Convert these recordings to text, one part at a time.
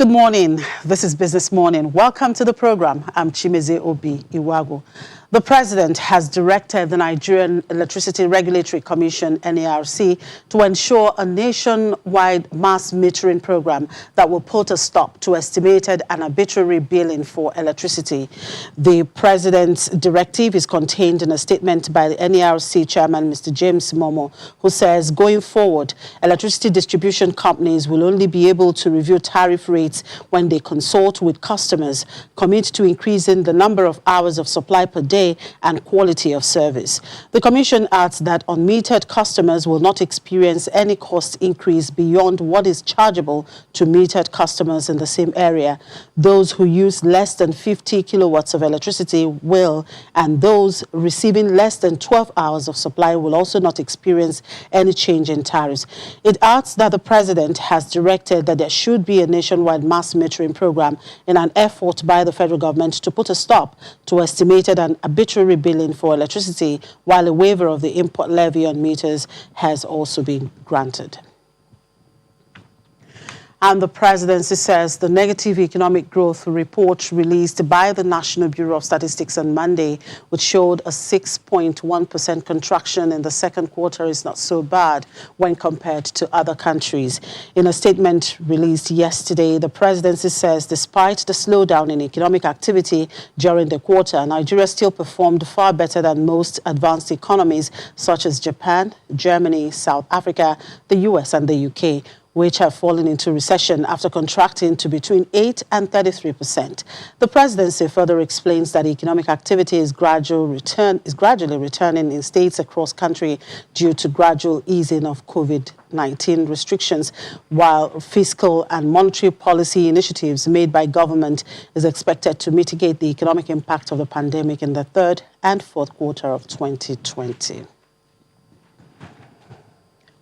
Good morning. This is Business Morning. Welcome to the program. I'm Chimeze Obi Iwago. The president has directed the Nigerian Electricity Regulatory Commission, NERC, to ensure a nationwide mass metering program that will put a stop to estimated and arbitrary billing for electricity. The president's directive is contained in a statement by the NERC chairman, Mr. James Momo, who says going forward, electricity distribution companies will only be able to review tariff rates when they consult with customers, commit to increasing the number of hours of supply per day and quality of service. The Commission adds that unmetered customers will not experience any cost increase beyond what is chargeable to metered customers in the same area. Those who use less than 50 kilowatts of electricity will, and those receiving less than 12 hours of supply will also not experience any change in tariffs. It adds that the President has directed that there should be a nationwide mass metering program in an effort by the federal government to put a stop to estimated and arbitrary billing for electricity, while a waiver of the import levy on meters has also been granted. And the presidency says the negative economic growth report released by the National Bureau of Statistics on Monday, which showed a 6.1% contraction in the second quarter, is not so bad when compared to other countries. In a statement released yesterday, the presidency says despite the slowdown in economic activity during the quarter, Nigeria still performed far better than most advanced economies such as Japan, Germany, South Africa, the US and the UK, which have fallen into recession after contracting to between 8 and 33%. The presidency further explains that economic activity is gradually returning in states across country due to gradual easing of COVID-19 restrictions, while fiscal and monetary policy initiatives made by government is expected to mitigate the economic impact of the pandemic in the third and fourth quarter of 2020.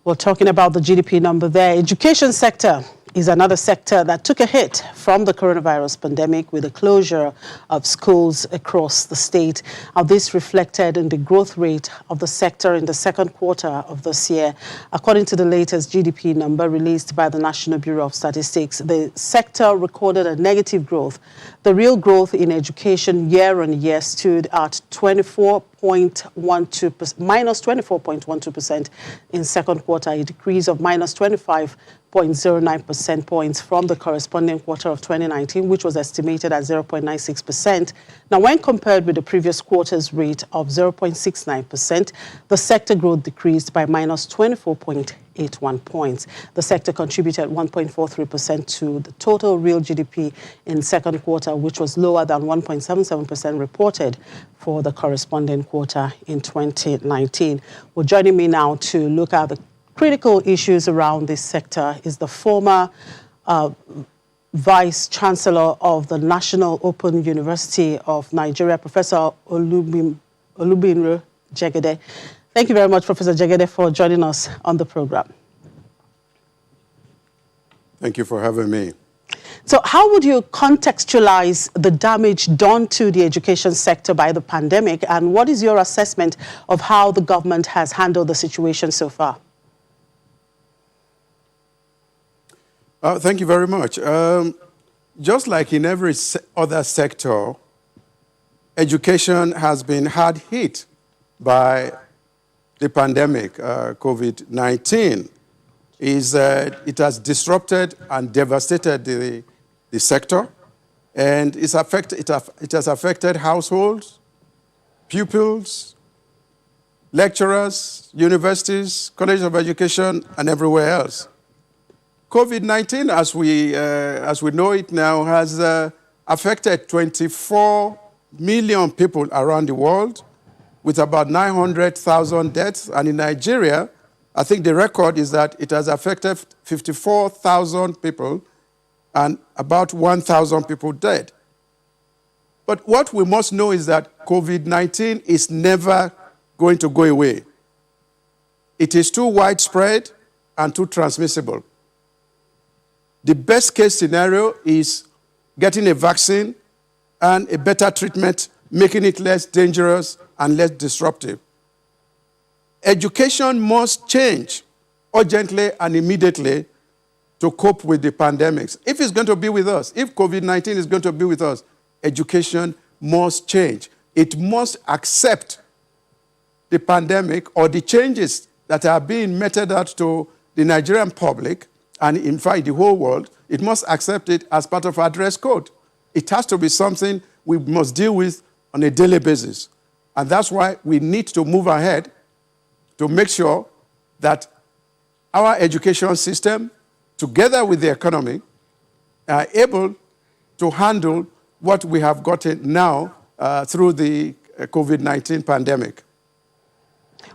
We're talking about the GDP number there. Education sector is another sector that took a hit from the coronavirus pandemic with the closure of schools across the state. Now, this reflected in the growth rate of the sector in the second quarter of this year. According to the latest GDP number released by the National Bureau of Statistics, the sector recorded a negative growth. The real growth in education year-on-year stood at minus 24.12% in second quarter, a decrease of minus 25.09 percentage points from the corresponding quarter of 2019, which was estimated at 0.96%. Now, when compared with the previous quarter's rate of 0.69%, the sector growth decreased by minus 24.81 points. The sector contributed 1.43% to the total real GDP in second quarter, which was lower than 1.77% reported for the corresponding quarter in 2019. Well, joining me now to look at the critical issues around this sector is the former Vice Chancellor of the National Open University of Nigeria, Professor Olubinro Jegede. Thank you very much, Professor Jegede, for joining us on the program. Thank you for having me. So how would you contextualize the damage done to the education sector by the pandemic, and what is your assessment of how the government has handled the situation so far? Thank you very much. Just like in every other sector, education has been hard hit by the pandemic. COVID-19 it has disrupted and devastated the sector, and it has affected households, pupils, lecturers, universities, colleges of education, and everywhere else. COVID-19, as we know it now, has affected 24 million people around the world, with about 900,000 deaths. And in Nigeria, I think the record is that it has affected 54,000 people and about 1,000 people dead. But what we must know is that COVID-19 is never going to go away. It is too widespread and too transmissible. The best case scenario is getting a vaccine and a better treatment, making it less dangerous and less disruptive. Education must change urgently and immediately to cope with the pandemics. If it's going to be with us, if COVID-19 is going to be with us, education must change. It must accept the pandemic or the changes that are being meted out to the Nigerian public and, in fact, the whole world. It must accept it as part of our dress code. It has to be something we must deal with on a daily basis. And that's why we need to move ahead to make sure that our education system, together with the economy, are able to handle what we have gotten now through the COVID-19 pandemic.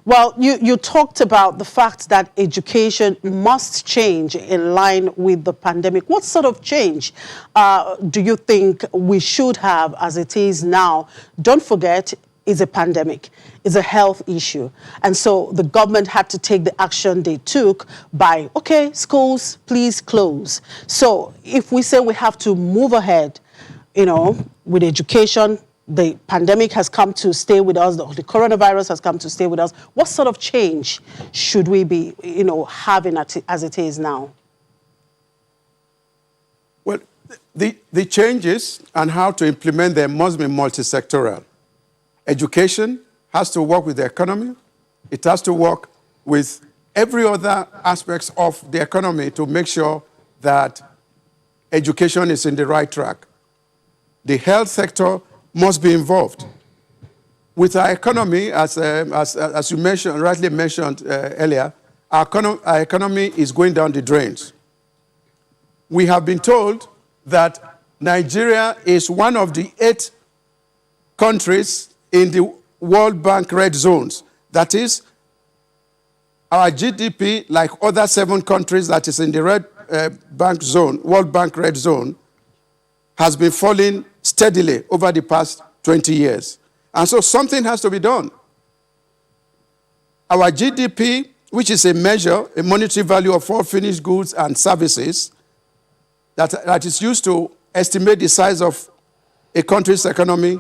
Well, you talked about the fact that education must change in line with the pandemic. What sort of change do you think we should have as it is now? Don't forget, it's a pandemic. It's a health issue. And so the government had to take the action they took by, okay, schools, please close. So if we say we have to move ahead, with education, the pandemic has come to stay with us, the coronavirus has come to stay with us. What sort of change should we be, having as it is now? Well, the changes and how to implement them must be multi-sectoral. Education has to work with the economy. It has to work with every other aspects of the economy to make sure that education is in the right track. The health sector must be involved. With our economy, as you mentioned, rightly mentioned earlier, our economy is going down the drains. We have been told that Nigeria is one of the 8 countries in the World Bank red zones. That is, our GDP, like other 7 countries that is in the red bank zone, World Bank red zone, has been falling steadily over the past 20 years. And so something has to be done. Our GDP, which is a measure, a monetary value of all finished goods and services, that is used to estimate the size of a country's economy,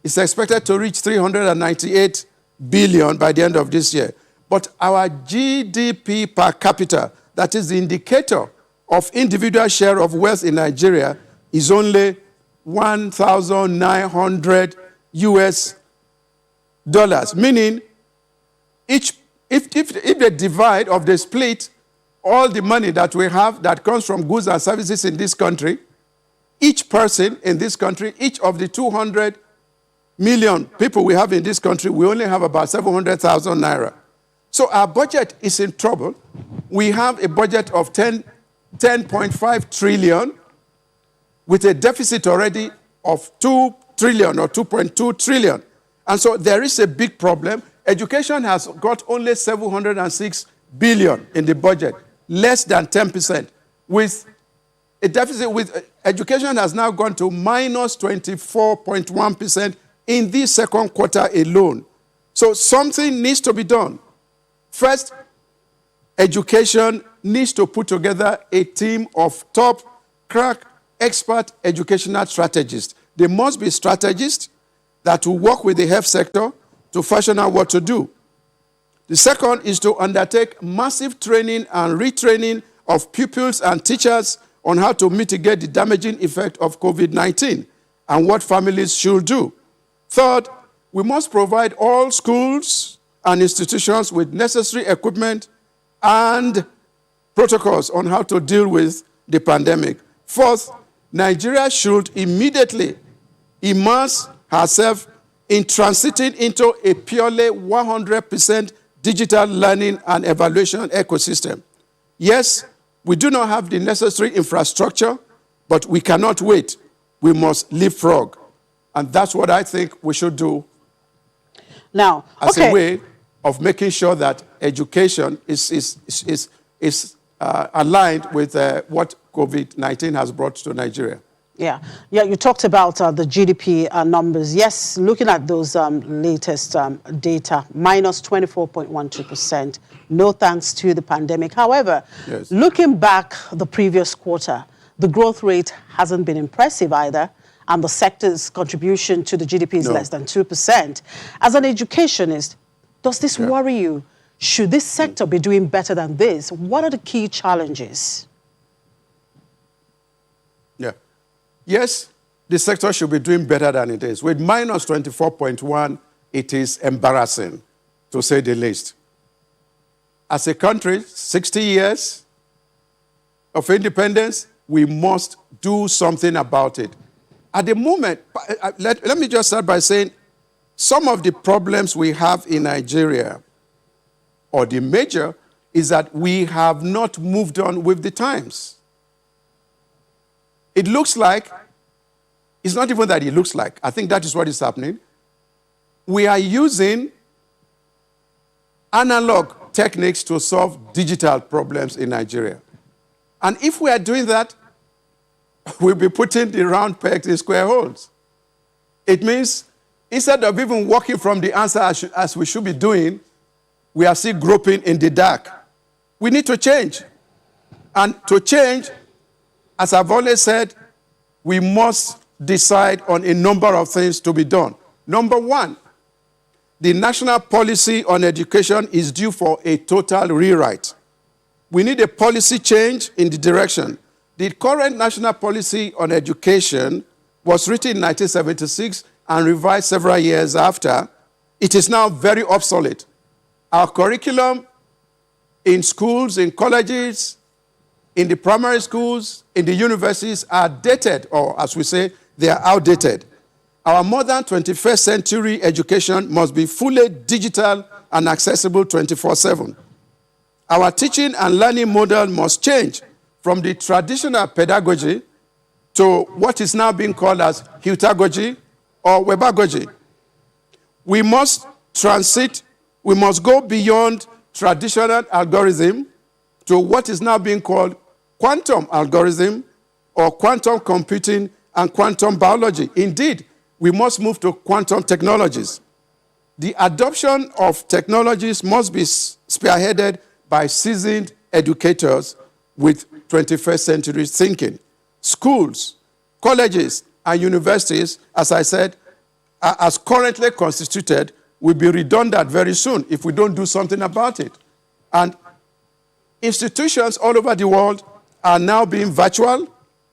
is expected to reach 398 billion by the end of this year. But our GDP per capita, that is the indicator of individual share of wealth in Nigeria, is only $1,900 US, meaning if they divide or they split all the money that we have that comes from goods and services in this country, each person in this country, each of the 200 million people we have in this country, we only have about 700,000 naira. So our budget is in trouble. We have a budget of 10.5 trillion with a deficit already of 2 trillion or 2.2 trillion. And so there is a big problem. Education has got only 706 billion in the budget, less than 10%. With a deficit, with education has now gone to minus 24.1% in the second quarter alone. So something needs to be done. First, education needs to put together a team of top, crack, expert educational strategists. They must be strategists that will work with the health sector to fashion out what to do. The second is to undertake massive training and retraining of pupils and teachers on how to mitigate the damaging effect of COVID-19 and what families should do. Third, we must provide all schools and institutions with necessary equipment and protocols on how to deal with the pandemic. Fourth, Nigeria should immediately immerse herself in transiting into a purely 100% digital learning and evaluation ecosystem. Yes, we do not have the necessary infrastructure, but we cannot wait. We must leapfrog. And that's what I think we should do now, as a way of making sure that education is aligned with what COVID-19 has brought to Nigeria. Yeah, you talked about the GDP numbers. Yes, looking at those latest data, minus 24.12%, no thanks to the pandemic. However, yes, looking back the previous quarter, the growth rate hasn't been impressive either, and the sector's contribution to the GDP is less than 2%. As an educationist, does this worry you? Should this sector be doing better than this? What are the key challenges? Yes, the sector should be doing better than it is. With minus 24.1, it is embarrassing, to say the least. As a country, 60 years of independence, we must do something about it. At the moment, let me just start by saying some of the problems we have in Nigeria, or the major, is that we have not moved on with the times. It looks like, it's not even that it looks like, I think that is what is happening. We are using analog techniques to solve digital problems in Nigeria. And if we are doing that, we'll be putting the round pegs in square holes. It means instead of even walking from the answer as we should be doing, we are still groping in the dark. We need to change. And to change, as I've always said, we must decide on a number of things to be done. Number one, the national policy on education is due for a total rewrite. We need a policy change in the direction. The current national policy on education was written in 1976 and revised several years after. It is now very obsolete. Our curriculum in schools, in colleges, in the primary schools, in the universities are dated, or as we say, they are outdated. Our modern 21st century education must be fully digital and accessible 24/7. Our teaching and learning model must change from the traditional pedagogy to what is now being called as heutagogy or webagogy. We must go beyond traditional algorithm to what is now being called quantum algorithm or quantum computing and quantum biology. Indeed, we must move to quantum technologies. The adoption of technologies must be spearheaded by seasoned educators with 21st century thinking. Schools, colleges, and universities, as I said, as currently constituted, will be redundant very soon if we don't do something about it. And institutions all over the world are now being virtual,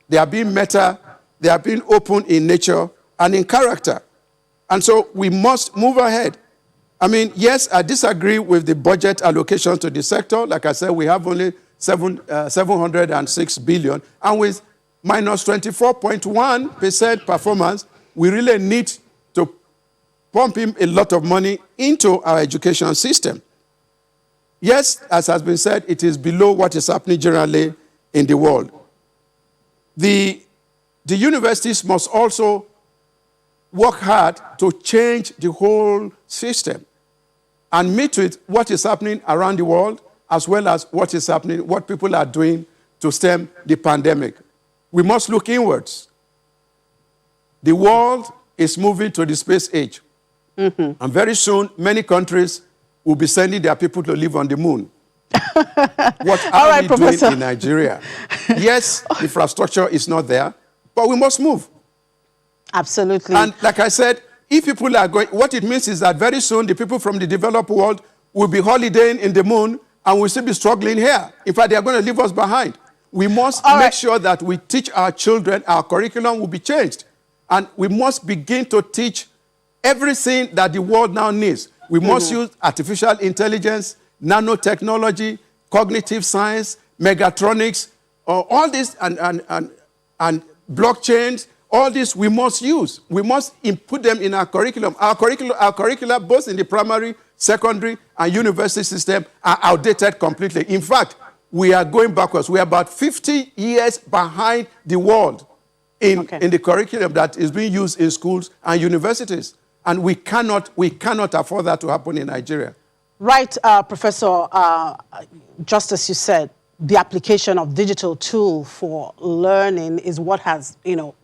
they are being meta, they are being open in nature and in character. And so we must move ahead. I mean, yes, I disagree with the budget allocation to the sector. Like I said, we have only 706 billion. And with minus 24.1% performance, we really need to pump in a lot of money into our education system. Yes, as has been said, it is below what is happening generally in the world. The universities must also work hard to change the whole system and meet with what is happening around the world as well as what is happening, what people are doing to stem the pandemic. We must look inwards. The world is moving to the space age. Mm-hmm. And very soon, many countries will be sending their people to live on the moon. What are we doing in Nigeria? Yes, infrastructure is not there, but we must move. Absolutely. And like I said, if people are going, what it means is that very soon the people from the developed world will be holidaying in the moon and will still be struggling here. In fact, they are going to leave us behind. We must make sure that we teach our children, our curriculum will be changed. And we must begin to teach everything that the world now needs. We must use artificial intelligence, nanotechnology, cognitive science, megatronics, all this, and blockchains. All this we must use. We must input them in our curriculum. Our curricula, both in the primary, secondary, and university system, are outdated completely. In fact, we are going backwards. We are about 50 years behind the world in the curriculum that is being used in schools and universities. And we cannot afford that to happen in Nigeria. Right, Professor, just as you said, the application of digital tool for learning is what has,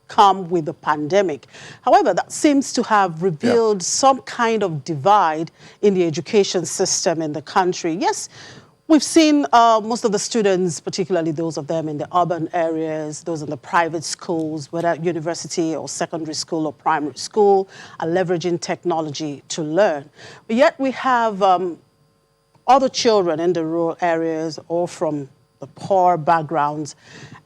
come with the pandemic. However, that seems to have revealed some kind of divide in the education system in the country. Yes, we've seen most of the students, particularly those of them in the urban areas, those in the private schools, whether university or secondary school or primary school, are leveraging technology to learn. But yet we have other children in the rural areas or from the poor backgrounds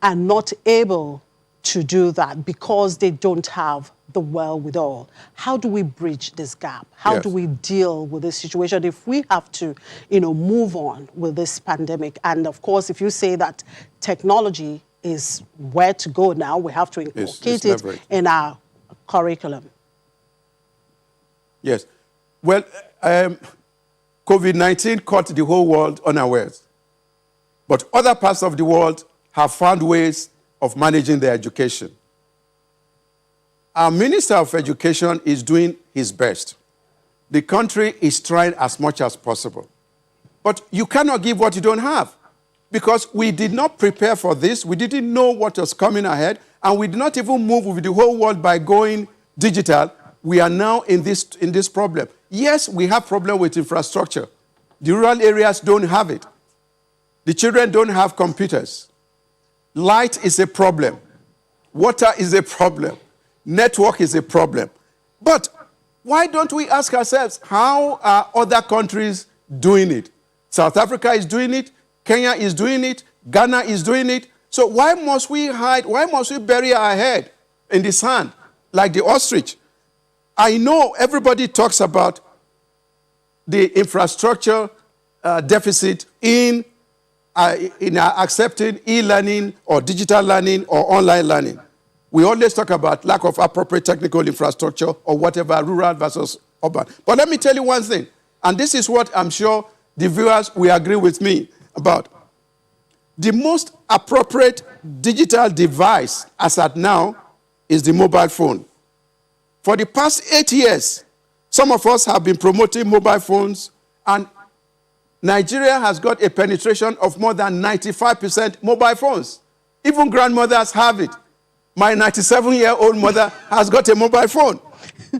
and not able to do that because they don't have the wherewithal. How do we bridge this gap? How do we deal with this situation if we have to, move on with this pandemic? And of course, if you say that technology is where to go now, we have to inculcate it in our curriculum. Yes. Well, COVID-19 caught the whole world unawares. But other parts of the world have found ways of managing their education. Our Minister of Education is doing his best. The country is trying as much as possible. But you cannot give what you don't have, because we did not prepare for this. We didn't know what was coming ahead, and we did not even move with the whole world by going digital. We are now in this problem. Yes, we have problem with infrastructure. The rural areas don't have it. The children don't have computers. Light is a problem. Water is a problem. Network is a problem. But why don't we ask ourselves, how are other countries doing it? South Africa is doing it. Kenya is doing it. Ghana is doing it. So why must we hide? Why must we bury our head in the sand like the ostrich? I know everybody talks about the infrastructure deficit in accepting e-learning or digital learning or online learning. We always talk about lack of appropriate technical infrastructure or whatever, rural versus urban. But let me tell you one thing, and this is what I'm sure the viewers will agree with me about. The most appropriate digital device as at now is the mobile phone. For the past 8 years, some of us have been promoting mobile phones, and Nigeria has got a penetration of more than 95% mobile phones. Even grandmothers have it. My 97-year-old mother has got a mobile phone.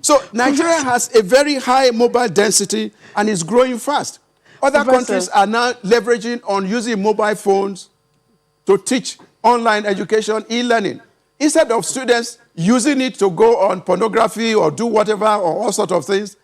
So Nigeria has a very high mobile density and is growing fast. Other countries are now leveraging on using mobile phones to teach online education, e-learning. Instead of students using it to go on pornography or do whatever or all sorts of things,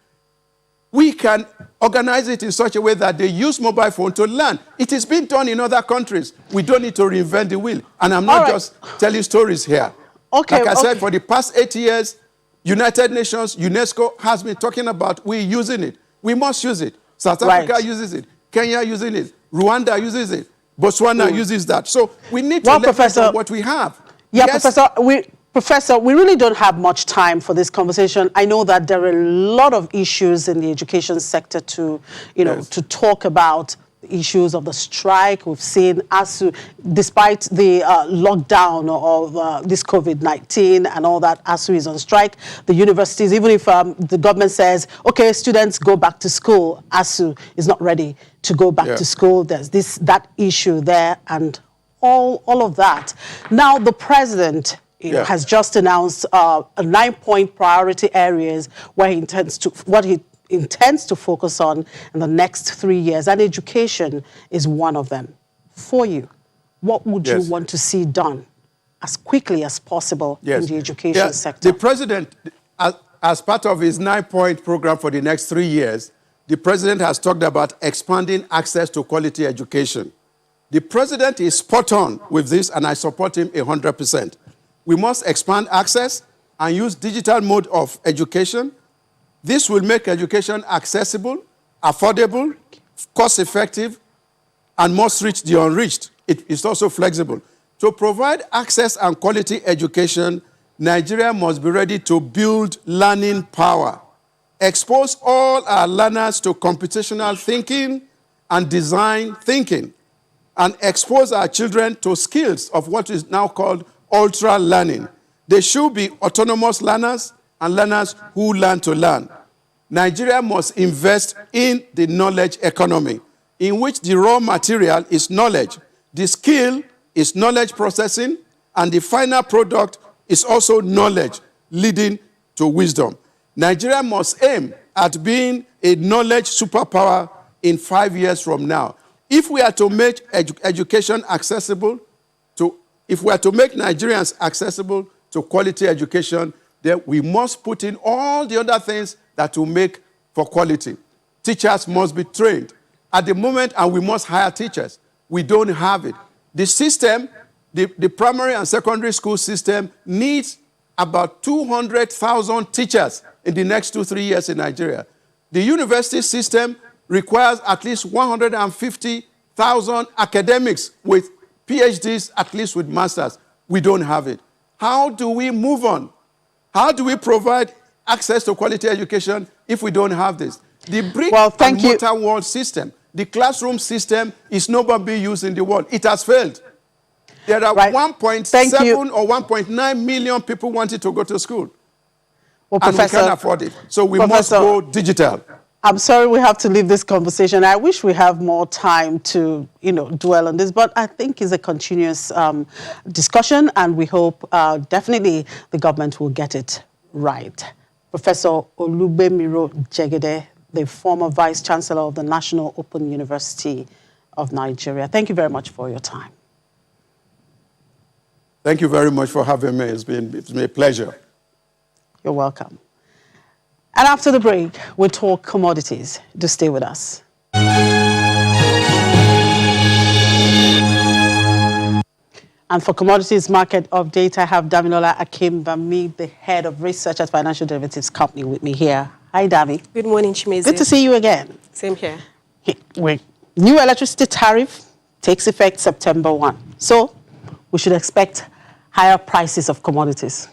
we can organize it in such a way that they use mobile phone to learn. It is being done in other countries. We don't need to reinvent the wheel. And I'm not just telling stories here. Like I said, for the past 8 years, United Nations, UNESCO has been talking about we using it. We must use it. South Africa uses it. Kenya uses it. Rwanda uses it. Botswana uses that. So we need to leverage on what we have. Yeah, yes. Professor, we really don't have much time for this conversation. I know that there are a lot of issues in the education sector to, to talk about. Issues of the strike. We've seen ASU, despite the lockdown of this COVID-19 and all that, ASU is on strike. The universities, even if the government says, okay, students go back to school, ASU is not ready to go back to school. There's that issue there and all of that. Now, the president has just announced 9-point priority areas where he intends to focus on in the next 3 years, and education is one of them. For you, what would you want to see done as quickly as possible in the education sector? The president, as part of his 9-point program for the next 3 years, the president has talked about expanding access to quality education. The president is spot on with this, and I support him 100%. We must expand access and use digital mode of education. This will make education accessible, affordable, cost-effective, and must reach the unreached. It is also flexible. To provide access and quality education, Nigeria must be ready to build learning power, expose all our learners to computational thinking and design thinking, and expose our children to skills of what is now called ultra learning. They should be autonomous learners and learners who learn to learn. Nigeria must invest in the knowledge economy, in which the raw material is knowledge, the skill is knowledge processing, and the final product is also knowledge, leading to wisdom. Nigeria must aim at being a knowledge superpower in 5 years from now. If we are to make education accessible if we are to make Nigerians accessible to quality education, then we must put in all the other things that will make for quality. Teachers must be trained. At the moment, and we must hire teachers. We don't have it. The system The primary and secondary school system needs about 200,000 teachers in the next 2-3 years in Nigeria. The university system requires at least 150,000 academics with PhDs, at least with masters. We don't have it. How do we move on? How do we provide access to quality education if we don't have this? The brick and mortar world system, the classroom system is no more being used in the world. It has failed. There are 1.7 or 1.9 million people wanting to go to school. Well, and Professor, we can't afford it. So we must go digital. I'm sorry we have to leave this conversation. I wish we have more time to, dwell on this, but I think it's a continuous discussion, and we hope definitely the government will get it right. Professor Olubemiro Jegede, the former Vice Chancellor of the National Open University of Nigeria. Thank you very much for your time. Thank you very much for having me. It's been a pleasure. You're welcome. And after the break, we'll talk commodities. Do stay with us. And for commodities market update, I have Damilola Akimbami, the head of research at Financial Derivatives Company, with me here. Hi, Dami. Good morning, Chimezi. Good to see you again. Same here. New electricity tariff takes effect September 1. So we should expect higher prices of commodities.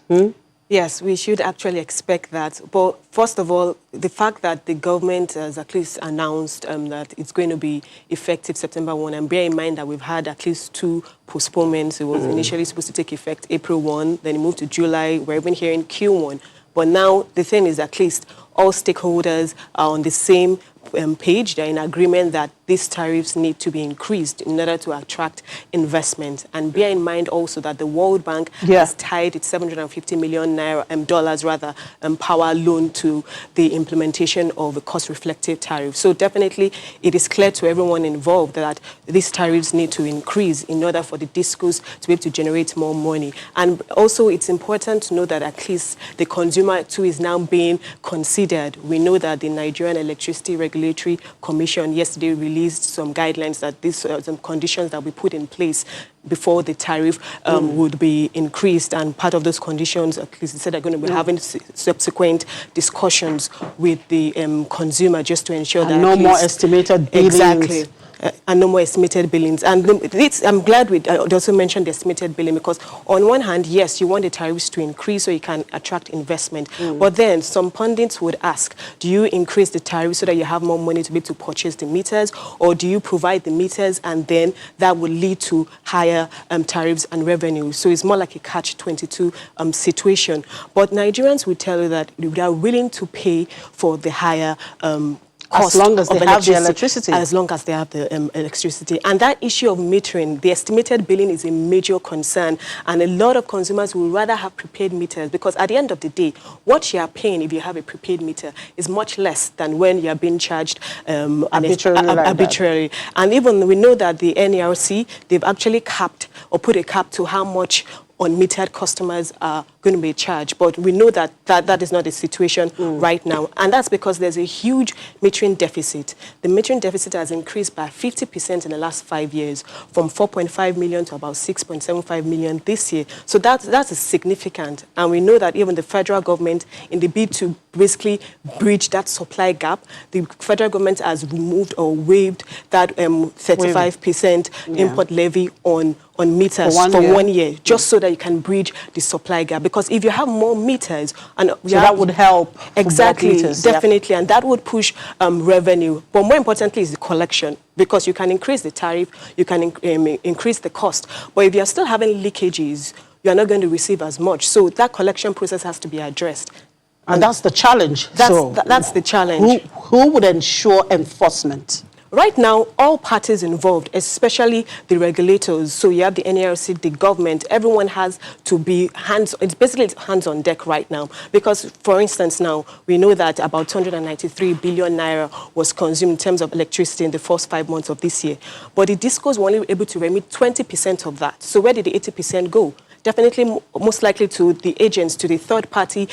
Yes, we should actually expect that. But first of all, the fact that the government has at least announced that it's going to be effective September 1, and bear in mind that we've had at least 2 postponements. It was initially supposed to take effect April 1, then it moved to July. We're even hearing Q1. But now the thing is, at least all stakeholders are on the same page. They're in agreement that these tariffs need to be increased in order to attract investment. And bear in mind also that the World Bank has tied its $750 million power loan to the implementation of a cost-reflective tariff. So definitely it is clear to everyone involved that these tariffs need to increase in order for the discos to be able to generate more money. And also it's important to know that at least the consumer too is now being considered. We know that the Nigerian Electricity Regulatory Commission yesterday released some guidelines that these some conditions that we put in place before the tariff would be increased, and part of those conditions, at least they said they're going to be having subsequent discussions with the consumer just to ensure that no more estimated billings. Exactly. And no more estimated billings. And I'm glad we also mentioned the estimated billing, because on one hand, yes, you want the tariffs to increase so you can attract investment. But then some pundits would ask, do you increase the tariffs so that you have more money to be able to purchase the meters, or do you provide the meters and then that will lead to higher tariffs and revenue? So it's more like a catch-22 situation. But Nigerians will tell you that they are willing to pay for the higher as long as they have the electricity. As long as they have the electricity. And that issue of metering, the estimated billing is a major concern. And a lot of consumers will rather have prepaid meters, because at the end of the day, what you are paying if you have a prepaid meter is much less than when you are being charged arbitrarily. And even we know that the NERC, they've actually capped or put a cap to how much unmetered customers are going to be charged. But we know that that is not the situation right now. And that's because there's a huge metering deficit. The metering deficit has increased by 50% in the last 5 years, from 4.5 million to about 6.75 million this year. So that's significant. And we know that even the federal government, in the bid to basically bridge that supply gap, the federal government has removed or waived that 35% import levy on meters for 1 year, just so that you can bridge the supply gap. Because if you have more meters, and that would help. Exactly, meters, definitely, and that would push revenue. But more importantly is the collection, because you can increase the tariff, you can increase the cost. But if you're still having leakages, you're not going to receive as much. So that collection process has to be addressed. And that's the challenge. That's the challenge. Who would ensure enforcement? Right now, all parties involved, especially the regulators, so you have the NERC, the government, everyone has to be it's basically hands on deck right now. Because, for instance, now, we know that about 293 billion naira was consumed in terms of electricity in the first 5 months of this year. But the discos were only able to remit 20% of that. So where did the 80% go? Definitely most likely to the agents, to the third-party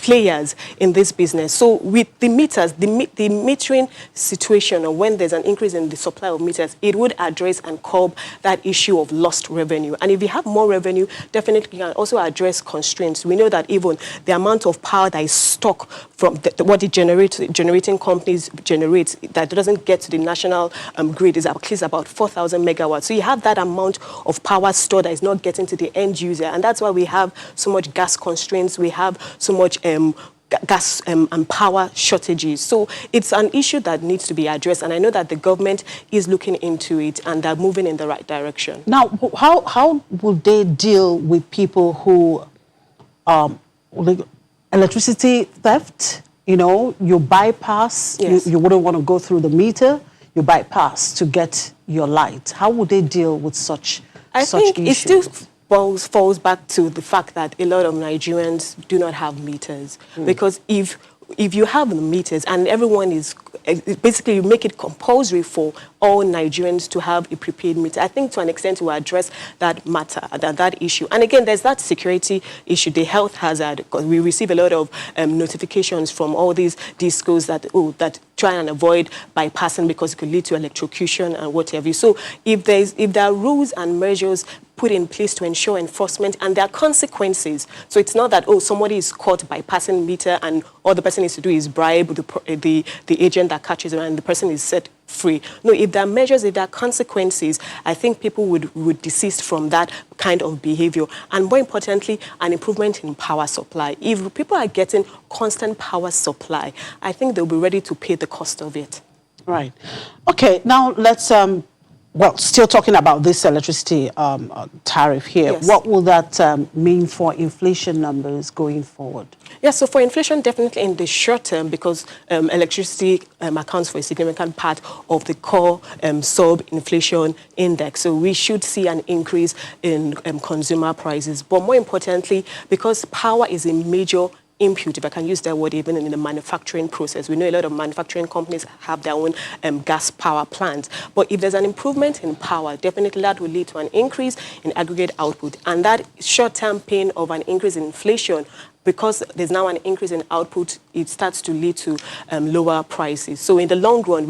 players in this business. So with the meters, the metering situation, or when there's an increase in the supply of meters, it would address and curb that issue of lost revenue. And if you have more revenue, definitely you can also address constraints. We know that even the amount of power that is stuck from what the generating companies generate that doesn't get to the national grid is at least about 4,000 megawatts. So you have that amount of power stored that is not getting to the end user. And that's why we have so much gas constraints. We have so much gas and power shortages. So it's an issue that needs to be addressed. And I know that the government is looking into it and they're moving in the right direction. Now, how will they deal with people who, electricity theft, you bypass, yes. you wouldn't want to go through the meter, you bypass to get your light. How would they deal with such issues? I think it still falls back to the fact that a lot of Nigerians do not have meters. Because if you have the meters and everyone is, basically you make it compulsory for all Nigerians to have a prepaid meter, I think to an extent will address that matter, that issue. And again, there's that security issue, the health hazard, because we receive a lot of notifications from all these discos that try and avoid bypassing because it could lead to electrocution and whatever. So if there are rules and measures put in place to ensure enforcement, and there are consequences. So it's not that, somebody is caught bypassing meter and all the person needs to do is bribe the agent that catches them and the person is set free. No, if there are measures, if there are consequences, I think people would desist from that kind of behavior. And more importantly, an improvement in power supply. If people are getting constant power supply, I think they'll be ready to pay the cost of it. Right. Okay, now let's still talking about this electricity tariff here. Yes. What will that mean for inflation numbers going forward? Yes, so for inflation, definitely in the short term, because electricity accounts for a significant part of the core sub-inflation index. So we should see an increase in consumer prices. But more importantly, because power is a major input, if I can use that word, even in the manufacturing process. We know a lot of manufacturing companies have their own gas power plants. But if there's an improvement in power, definitely that will lead to an increase in aggregate output. And that short-term pain of an increase in inflation, because there's now an increase in output, it starts to lead to lower prices. So in the long run,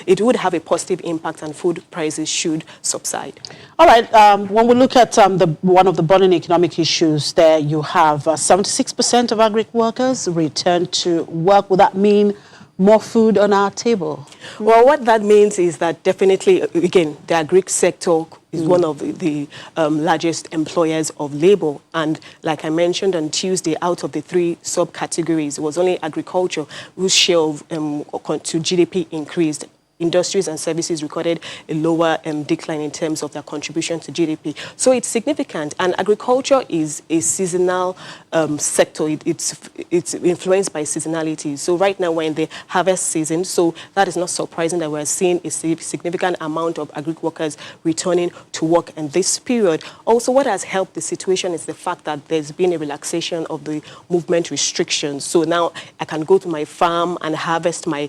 it would have a positive impact and food prices should subside. All right, when we look at one of the burning economic issues there, you have 76% of agric workers return to work. Would that mean more food on our table? Well, what that means is that definitely, again, the agric sector is one of the largest employers of labor. And like I mentioned on Tuesday, out of the 3 subcategories, it was only agriculture whose share of to GDP increased. Industries and services recorded a lower decline in terms of their contribution to GDP. So it's significant. And agriculture is a seasonal sector. It's influenced by seasonality. So right now we're in the harvest season. So that is not surprising that we're seeing a significant amount of agric workers returning to work in this period. Also, what has helped the situation is the fact that there's been a relaxation of the movement restrictions. So now I can go to my farm and harvest my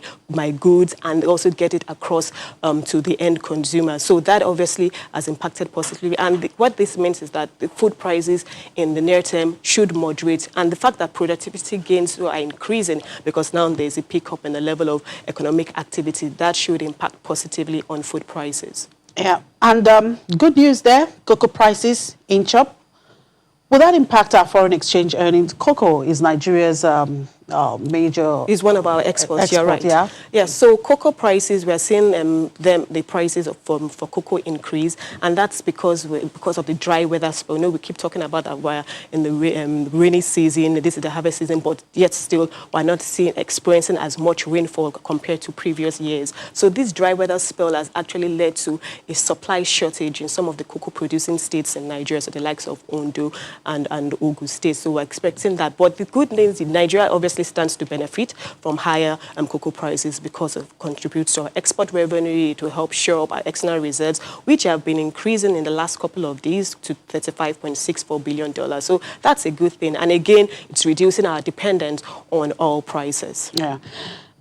goods and also get it across to the end consumer. So that obviously has impacted positively. And what this means is that the food prices in the near term should moderate. And the fact that productivity gains are increasing because now there's a pickup in the level of economic activity, that should impact positively on food prices. Yeah, and good news there, cocoa prices inch up. Will that impact our foreign exchange earnings? Cocoa is Nigeria's major... Is one of our exports, you're right. Yeah. Yeah, so cocoa prices, we're seeing the prices for cocoa increase, and that's because of the dry weather spell. You know, we keep talking about that we're in the rainy season, this is the harvest season, but yet still we're not experiencing as much rainfall compared to previous years. So this dry weather spell has actually led to a supply shortage in some of the cocoa producing states in Nigeria, so the likes of Ondo and Ogun State. So we're expecting that. But the good news is Nigeria obviously stands to benefit from higher cocoa prices because it contributes to our export revenue. It will help shore up our external reserves, which have been increasing in the last couple of days to $35.64 billion. So that's a good thing. And again, it's reducing our dependence on oil prices. Yeah.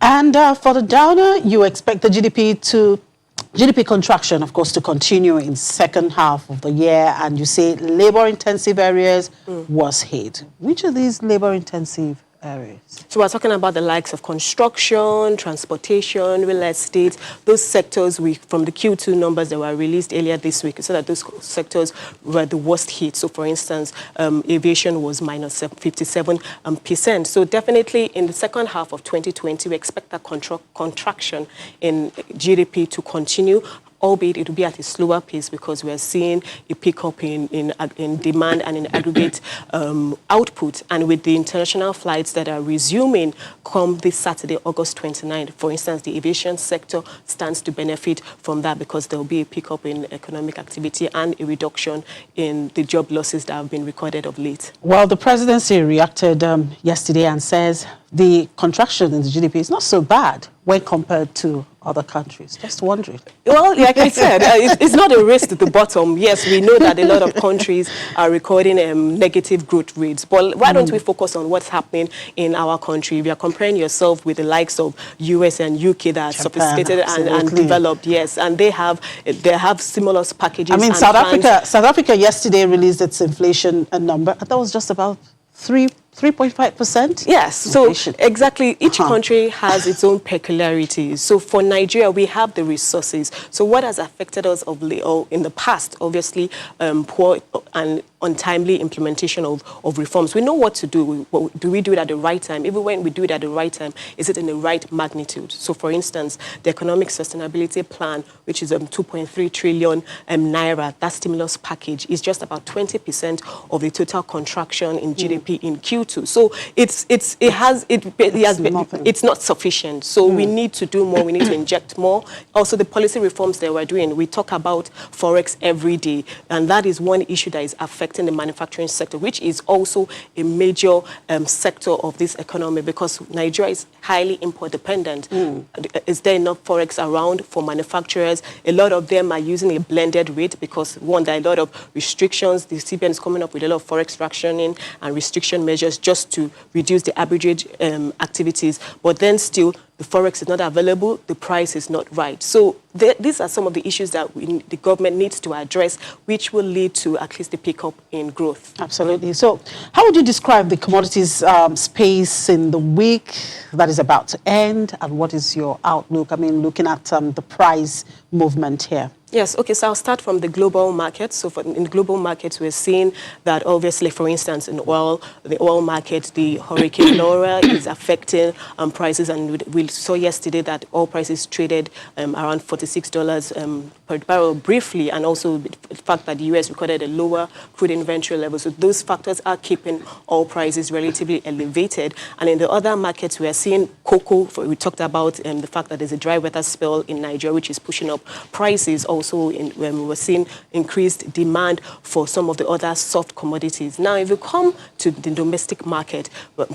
And for the downer, you expect the GDP contraction, of course, to continue in second half of the year, and you say labor-intensive areas was hit. Which of these labor-intensive areas? So we're talking about the likes of construction, transportation, real estate, those sectors from the Q2 numbers that were released earlier this week, so that those sectors were the worst hit. So for instance, aviation was minus 57%. So definitely in the second half of 2020, we expect that contraction in GDP to continue, albeit it will be at a slower pace because we're seeing a pickup in demand and in aggregate output. And with the international flights that are resuming come this Saturday, August 29th, for instance, the aviation sector stands to benefit from that because there will be a pickup in economic activity and a reduction in the job losses that have been recorded of late. Well, the presidency reacted yesterday and says the contraction in the GDP is not so bad when compared to other countries. Just wondering. Well, like I said, it's not a race to the bottom. Yes, we know that a lot of countries are recording negative growth rates. But why don't we focus on what's happening in our country? If you're comparing yourself with the likes of US and UK that are sophisticated and developed, yes, and they have stimulus packages. I mean, South Africa yesterday released its inflation number. I thought it was just about 3.5%? Yes, so exactly, each country has its own peculiarities. So for Nigeria, we have the resources. So what has affected us in the past, obviously, poor and untimely implementation of reforms. We know what to do. Do we do it at the right time? Even when we do it at the right time, is it in the right magnitude? So for instance, the Economic Sustainability Plan, which is 2.3 trillion naira, that stimulus package is just about 20% of the total contraction in GDP in Q2. So it's not sufficient. So we need to do more. We need to inject more. Also, the policy reforms that we're doing, we talk about Forex every day, and that is one issue that is affecting the manufacturing sector, which is also a major sector of this economy because Nigeria is highly import dependent. Is there enough Forex around for manufacturers? A lot of them are using a blended rate because, one, there are a lot of restrictions. The CBN is coming up with a lot of Forex rationing and restriction measures just to reduce the arbitrage activities. But then still, the Forex is not available, the price is not right. So these are some of the issues that the government needs to address, which will lead to at least a pickup in growth. Absolutely. So how would you describe the commodities space in the week that is about to end, and what is your outlook? I mean, looking at the price movement here. Yes, okay, so I'll start from the global market. So in the global markets, we're seeing that obviously, for instance, in the oil market, the Hurricane Laura is affecting prices. And we saw yesterday that oil prices traded around $46 per barrel briefly, and also the fact that the U.S. recorded a lower crude inventory level. So those factors are keeping oil prices relatively elevated. And in the other markets, we are seeing cocoa. We talked about the fact that there's a dry weather spell in Nigeria, which is pushing up prices. Also, when we were seeing increased demand for some of the other soft commodities. Now, if you come to the domestic market,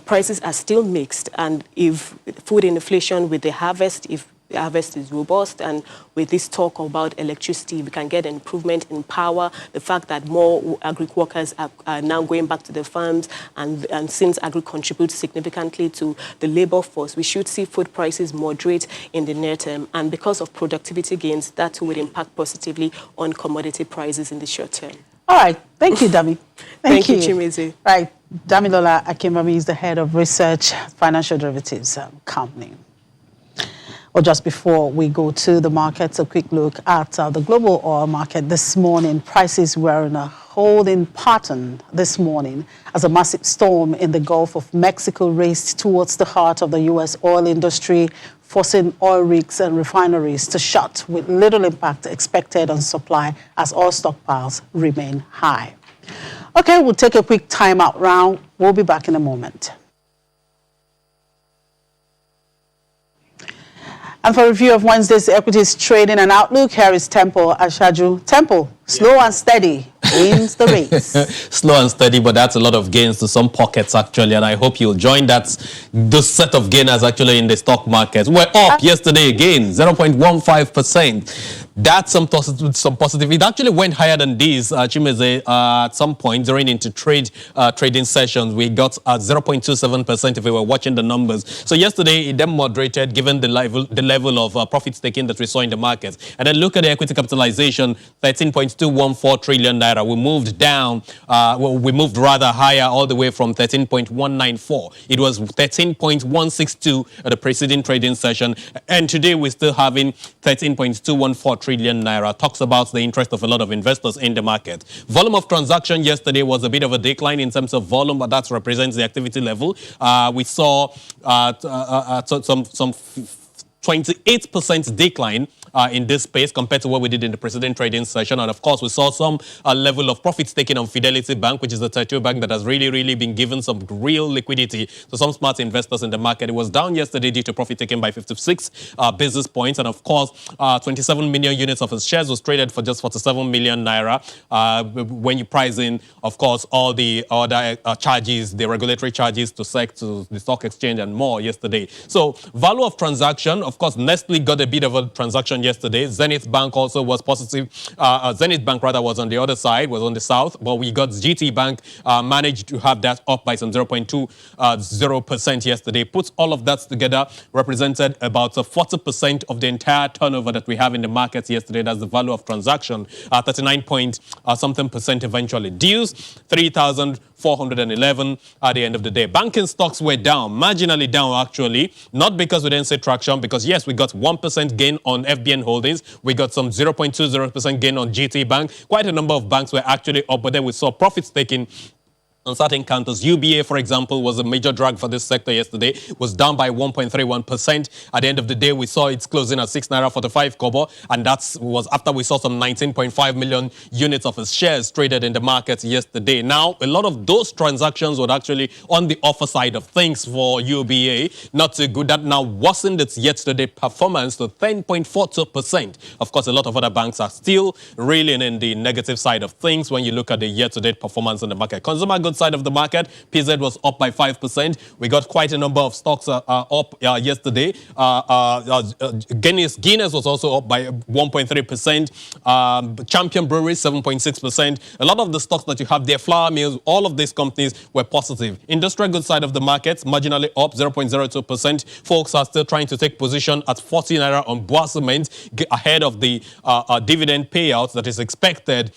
prices are still mixed. And if food inflation with the harvest, if the harvest is robust, and with this talk about electricity, we can get an improvement in power. The fact that more agri workers are now going back to the farms, and since agri contributes significantly to the labor force, we should see food prices moderate in the near term. And because of productivity gains, that will impact positively on commodity prices in the short term. All right. Thank you, Dami. Thank you, Chimeze. Right. Damilola Akimami is the head of research, financial derivatives company. Or just before we go to the markets, a quick look at the global oil market this morning. Prices were in a holding pattern this morning as a massive storm in the Gulf of Mexico raced towards the heart of the U.S. oil industry, forcing oil rigs and refineries to shut with little impact expected on supply as oil stockpiles remain high. Okay, we'll take a quick timeout round. We'll be back in a moment. And for a review of Wednesday's equities trading and outlook, here is Temple Ashaju. Temple, slow and steady wins the race. Slow and steady, but that's a lot of gains to some pockets, actually. And I hope you'll join those set of gainers, actually, in the stock markets. We're up yesterday again, 0.15%. That's some positive. It actually went higher than these, Chimeze, at some point during trading sessions. We got 0.27% if we were watching the numbers. So yesterday, it then moderated given the level of profits taking that we saw in the markets. And then look at the equity capitalization, 13.2 13.214 trillion naira. We moved down, we moved rather higher, all the way from 13.194. It was 13.162 at the preceding trading session. And today we're still having 13.214 trillion naira. Talks about the interest of a lot of investors in the market. Volume of transaction yesterday was a bit of a decline in terms of volume, but that represents the activity level. We saw some 28% decline in this space compared to what we did in the preceding trading session. And of course, we saw some level of profits taken on Fidelity Bank, which is the tier 2 bank that has really been given some real liquidity to some smart investors in the market. It was down yesterday due to profit taken by 56 basis points. And of course, 27 million units of its shares was traded for just 47 million naira. When you price in, of course, all the other charges, the regulatory charges to SEC, to the stock exchange and more yesterday. So value of transaction, of course, Nestle got a bit of a transaction yesterday. Zenith Bank also was positive. Zenith Bank rather was on the other side, was on the south, but we got GT Bank managed to have that up by some 0.20% yesterday. Puts all of that together, represented about 40% of the entire turnover that we have in the markets yesterday. That's the value of transaction, 39% eventually. Dues, 3,411 at the end of the day. Banking stocks were down, marginally down actually, not because we didn't see traction, because yes, we got 1% gain on FBN Holdings, we got some 0.20% gain on GT Bank. Quite a number of banks were actually up, but then we saw profits taken on certain counters. UBA, for example, was a major drag for this sector yesterday. It was down by 1.31%. At the end of the day, we saw it's closing at 6 naira 45 kobo, and that was after we saw some 19.5 million units of its shares traded in the market yesterday. Now, a lot of those transactions were actually on the offer side of things for UBA. Not too good. That now worsened its yesterday performance to 10.42%. Of course, a lot of other banks are still reeling in the negative side of things when you look at the year-to-date performance in the market. Consumer goods side of the market, PZ was up by 5%. We got quite a number of stocks up yesterday. Guinness was also up by 1.3%. Champion Breweries, 7.6%. A lot of the stocks that you have there, flour mills, all of these companies were positive. Industrial goods side of the market, marginally up 0.02%. Folks are still trying to take position at 40 naira on Bois Cement ahead of the dividend payouts that is expected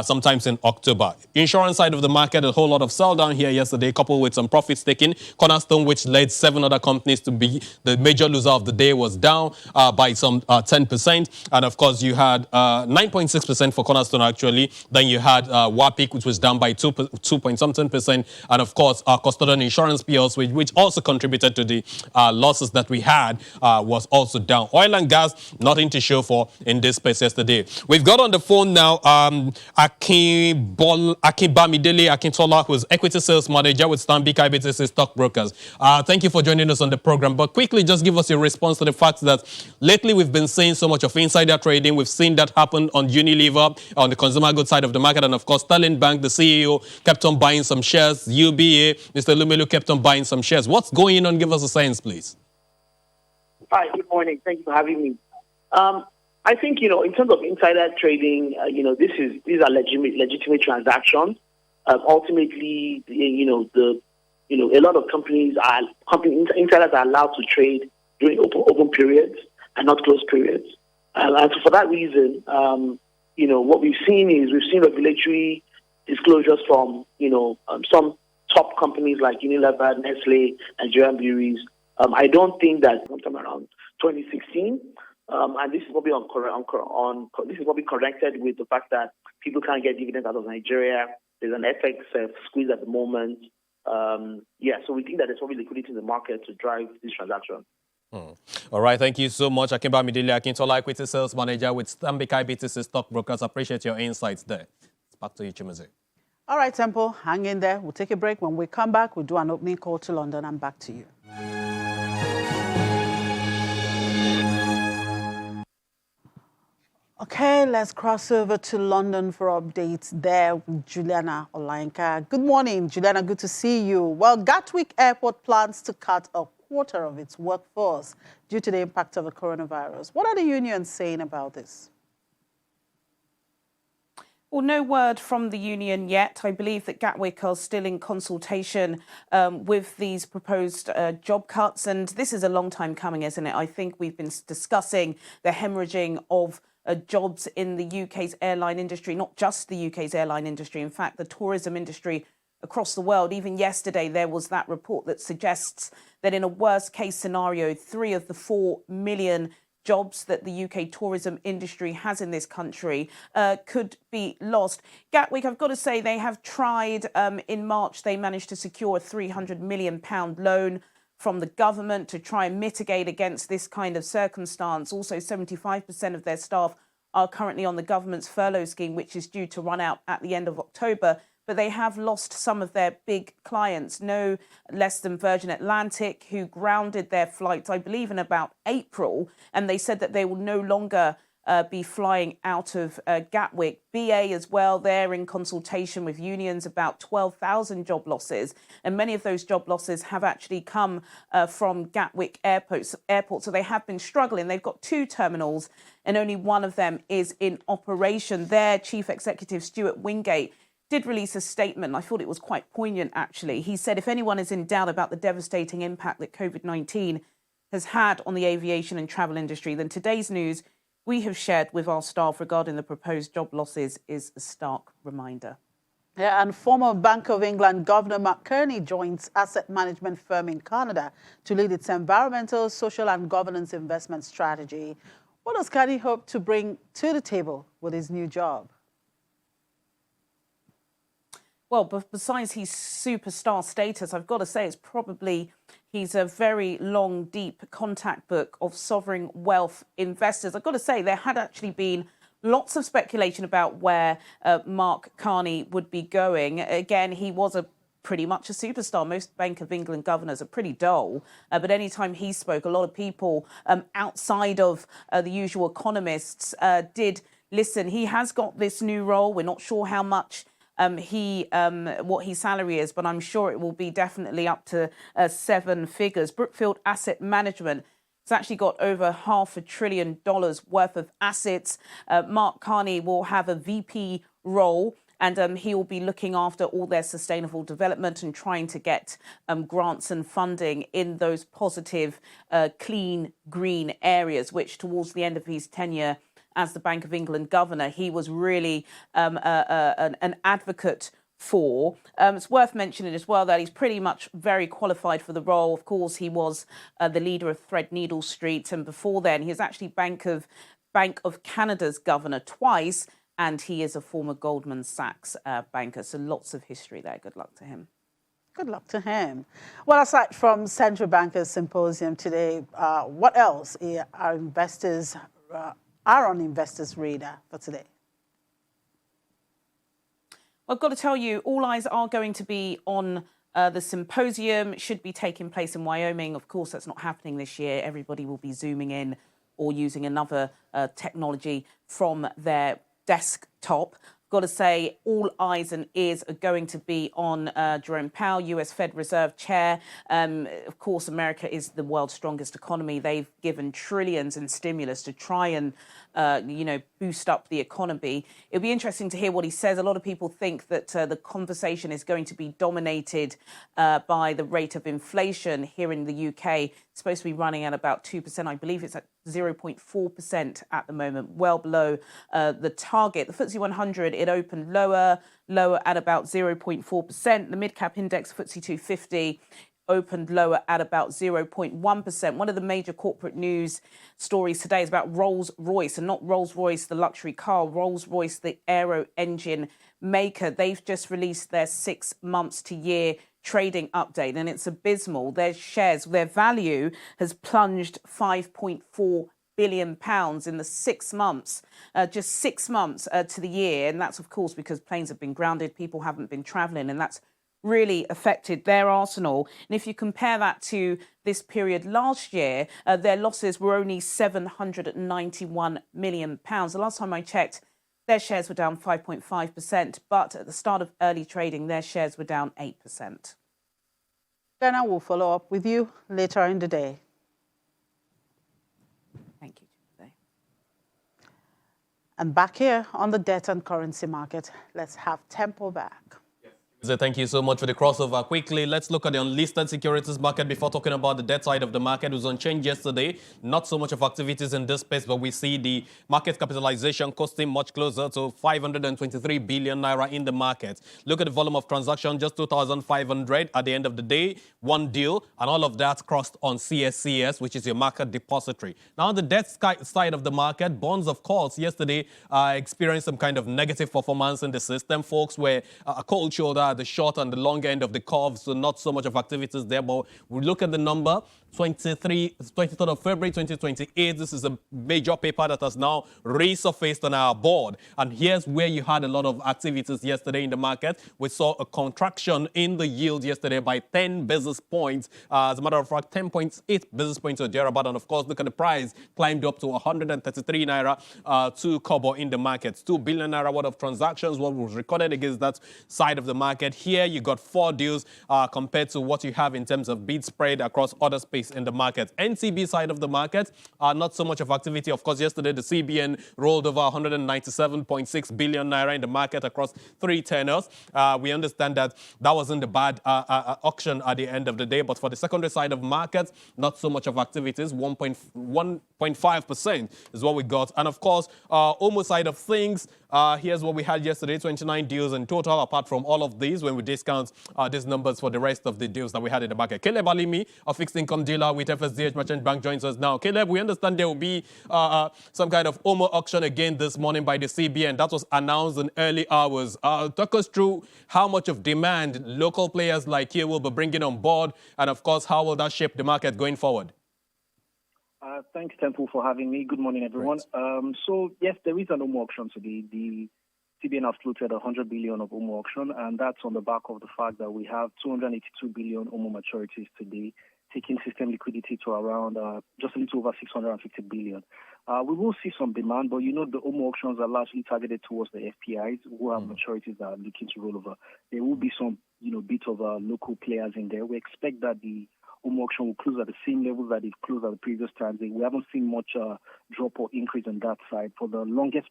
sometimes in October. Insurance side of the market, a whole lot of sell down here yesterday, coupled with some profits taken. Cornerstone, which led 7 other companies to be the major loser of the day, was down by some 10%. And of course, you had 9.6% for Cornerstone actually. Then you had Wapik, which was down by 2.something%. And of course, Custodian Insurance PLC, which also contributed to the losses that we had, was also down. Oil and gas, nothing to show for in this space yesterday. We've got on the phone now Akinbamidele Akintola, who is Equity Sales Manager with Stanbic IBTC Stockbrokers. Thank you for joining us on the program. But quickly, just give us your response to the fact that lately we've been seeing so much of insider trading. We've seen that happen on Unilever, on the consumer goods side of the market. And of course, Sterling Bank, the CEO, kept on buying some shares. UBA, Mr. Lumelu, kept on buying some shares. What's going on? Give us a sense, please. Hi, good morning. Thank you for having me. I think, in terms of insider trading, these are legitimate transactions. Ultimately, a lot of insiders are allowed to trade during open periods and not closed periods. And so for that reason, what we've seen regulatory disclosures from, some top companies like Unilever, Nestle, Nigerian Breweries. I don't think that sometime around 2016, and this is probably this is probably corrected with the fact that people can't get dividends out of Nigeria. There's an FX squeeze at the moment. So we think that there's probably liquidity in the market to drive this transaction. All right, thank you so much. Akinbamidele Akintola, Equity Sales Manager with Stanbic IBTC Stockbrokers. Appreciate your insights there. It's back to you, Chimaze. All right, Temple, hang in there. We'll take a break. When we come back, we'll do an opening call to London and back to you. Okay, let's cross over to London for updates there with Juliana Olainka. Good morning, Juliana. Good to see you. Well, Gatwick Airport plans to cut a quarter of its workforce due to the impact of the coronavirus. What are the unions saying about this? Well, no word from the union yet. I believe that Gatwick are still in consultation with these proposed job cuts. And this is a long time coming, isn't it? I think we've been discussing the hemorrhaging of jobs in the UK's airline industry, not just the UK's airline industry, in fact, the tourism industry across the world. Even yesterday, there was that report that suggests that in a worst case scenario, 3 of the 4 million jobs that the UK tourism industry has in this country could be lost. Gatwick, I've got to say, they have tried. In March, they managed to secure a £300 million loan from the government to try and mitigate against this kind of circumstance. Also, 75% of their staff are currently on the government's furlough scheme, which is due to run out at the end of October. But they have lost some of their big clients, no less than Virgin Atlantic, who grounded their flights, I believe, in about April. And they said that they will no longer be flying out of Gatwick. BA as well, they're in consultation with unions about 12,000 job losses. And many of those job losses have actually come from Gatwick Airport. So they have been struggling. They've got 2 terminals and only one of them is in operation. Their chief executive, Stuart Wingate, did release a statement. I thought it was quite poignant, actually. He said, if anyone is in doubt about the devastating impact that COVID-19 has had on the aviation and travel industry, then today's news we have shared with our staff regarding the proposed job losses is a stark reminder. Yeah, and former Bank of England Governor Mark Carney joins asset management firm in Canada to lead its environmental, social and governance investment strategy. What does Carney hope to bring to the table with his new job? Well, besides his superstar status, I've got to say he's a very long, deep contact book of sovereign wealth investors. I've got to say there had actually been lots of speculation about where Mark Carney would be going. Again, he was pretty much a superstar. Most Bank of England governors are pretty dull, but anytime he spoke, a lot of people outside of the usual economists did listen. He has got this new role. We're not sure how much what his salary is, but I'm sure it will be definitely up to 7 figures. Brookfield Asset Management has actually got over $500 billion worth of assets. Mark Carney will have a VP role, and he will be looking after all their sustainable development and trying to get grants and funding in those positive, clean, green areas, which towards the end of his tenure as the Bank of England governor, he was really an advocate for. It's worth mentioning as well that he's pretty much very qualified for the role. Of course, he was the leader of Threadneedle Street, and before then, he was actually Bank of Canada's governor twice, and he is a former Goldman Sachs banker. So lots of history there. Good luck to him. Good luck to him. Well, aside from Central Bankers Symposium today, what else are on investors' radar for today? I've got to tell you, all eyes are going to be on the symposium. It should be taking place in Wyoming. Of course, that's not happening this year. Everybody will be zooming in or using another technology from their desktop. Got to say, all eyes and ears are going to be on Jerome Powell, US Fed Reserve Chair. Of course, America is the world's strongest economy. They've given trillions in stimulus to try and, boost up the economy. It'll be interesting to hear what he says. A lot of people think that the conversation is going to be dominated by the rate of inflation here in the UK. It's supposed to be running at about 2%. I believe it's at 0.4% at the moment, well below the target. The FTSE 100, it opened lower at about 0.4%. The mid-cap index, FTSE 250, opened lower at about 0.1%. One of the major corporate news stories today is about Rolls-Royce, and not Rolls-Royce, the luxury car, Rolls-Royce, the aero engine maker. They've just released their 6 months to year trading update, and it's abysmal. Their shares, their value has plunged £5.4 billion in the 6 months, just 6 months to the year. And that's, of course, because planes have been grounded, people haven't been travelling, and that's really affected their arsenal. And if you compare that to this period last year, their losses were only £791 million. The last time I checked, their shares were down 5.5%, but at the start of early trading, their shares were down 8%. Ghana will follow up with you later in the day. Thank you. And back here on the debt and currency market, let's have tempo back. Thank you so much for the crossover. Quickly, let's look at the unlisted securities market before talking about the debt side of the market. It was unchanged yesterday. Not so much of activities in this space, but we see the market capitalization costing much closer to 523 billion naira in the market. Look at the volume of transaction, just 2,500 at the end of the day, one deal, and all of that crossed on CSCS, which is your market depository. Now, on the debt side of the market, bonds, of course, yesterday experienced some kind of negative performance in the system. Folks were a cold shoulder at the short and the long end of the curve, so not so much of activities there. But we look at the number, 23rd of February 2028. This is a major paper that has now resurfaced on our board. And here's where you had a lot of activities yesterday in the market. We saw a contraction in the yield yesterday by 10 basis points. As a matter of fact, 10.8 basis points or thereabout. And of course, look at the price, climbed up to 133 naira 2 kobo in the market. 2 billion naira worth of transactions, what was recorded against that side of the market. Here, you got 4 deals compared to what you have in terms of bid spread across other space in the market. NCB side of the market, not so much of activity. Of course, yesterday, the CBN rolled over 197.6 billion naira in the market across 3 tenors. We understand that that wasn't a bad auction at the end of the day, but for the secondary side of markets, not so much of activities. 1.5% is what we got. And of course, OMO side of things, here's what we had yesterday, 29 deals in total, apart from all of these, when we discount these numbers for the rest of the deals that we had in the market. Caleb Alimi, a fixed income dealer with FSDH Merchant Bank, joins us now. Caleb, we understand there will be some kind of OMO auction again this morning by the CBN. That was announced in early hours. Talk us through how much of demand local players like you will be bringing on board, and of course, how will that shape the market going forward? Thanks, Temple, for having me. Good morning, everyone. So, yes, there is an OMO auction today. The CBN has floated 100 billion of OMO auction, and that's on the back of the fact that we have 282 billion OMO maturities today, taking system liquidity to around just a little over 650 billion. We will see some demand, but the OMO auctions are largely targeted towards the FPIs who have maturities that are looking to roll over. There will be some, bit of local players in there. We expect that the OMO auction will close at the same level that it closed at the previous times. We haven't seen much drop or increase on that side. For the longest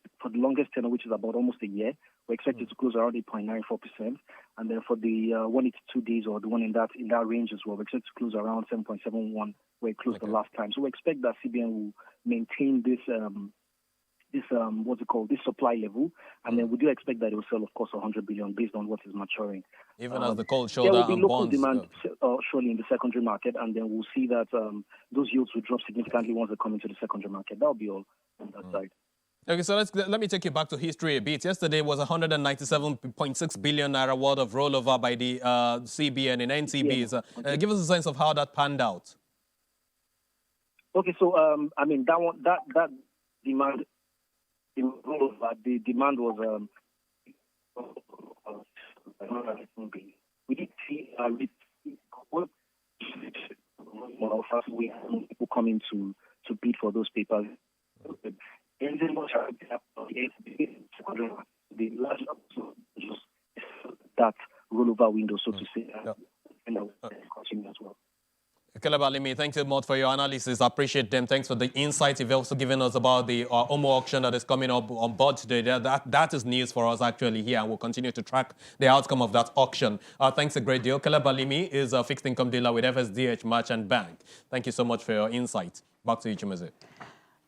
tenor, which is about almost a year, we expect it to close around 8.94%. And then for the 182 days or the one in that range as well, we expect it to close around 7.71, where it closed the last time. So we expect that CBN will maintain this this supply level, and then we do expect that it will sell, of course, 100 billion based on what is maturing. Even as the cold shoulder there will be and local bonds demand surely in the secondary market, and then we'll see that those yields will drop significantly once they come into the secondary market. That will be all on that side. Okay, so let me take you back to history a bit. Yesterday was 197.6 billion naira worth of rollover by the CBN in NCBs. Give us a sense of how that panned out. Okay, so that demand. The demand was we did see we have people coming to bid for those papers. That rollover window, so to say, and continue as well. Caleb Alimi, thanks so much for your analysis. I appreciate them. Thanks for the insights you've also given us about the OMO auction that is coming up on board today. That is news for us actually here, and we'll continue to track the outcome of that auction. Thanks a great deal. Caleb Alimi is a fixed income dealer with FSDH Merchant Bank. Thank you so much for your insight. Back to you, Chimeze.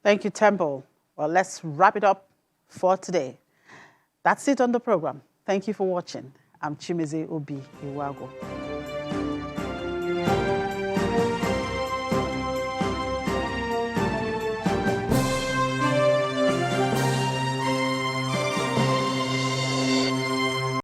Thank you, Temple. Well, let's wrap it up for today. That's it on the program. Thank you for watching. I'm Chimeze Obi Iwago.